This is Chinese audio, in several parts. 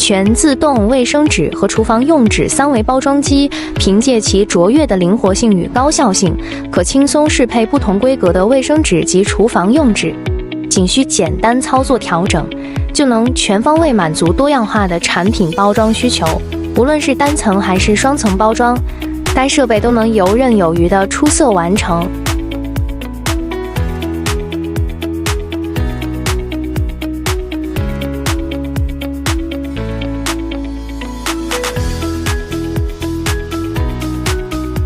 全自动卫生纸和厨房用纸三维包装机，凭借其卓越的灵活性与高效性，可轻松适配不同规格的卫生纸及厨房用纸，仅需简单操作调整，就能全方位满足多样化的产品包装需求。无论是单层还是双层包装，该设备都能游刃有余地出色完成。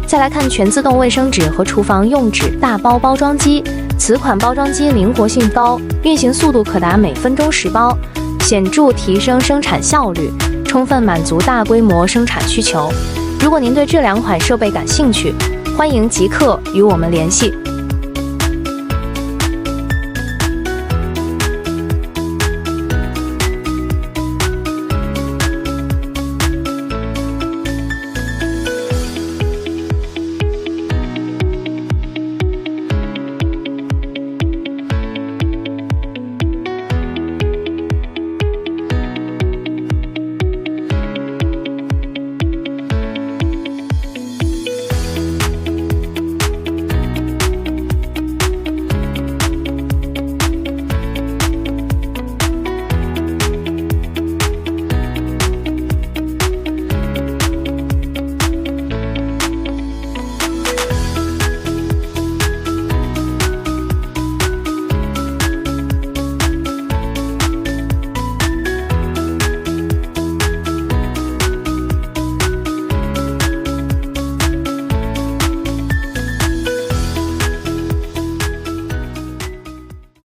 再来看全自动卫生纸和厨房用纸大包包装机，此款包装机灵活性高，运行速度可达每分钟10包，显著提升生产效率，充分满足大规模生产需求。如果您对这2款设备感兴趣，欢迎即刻与我们联系。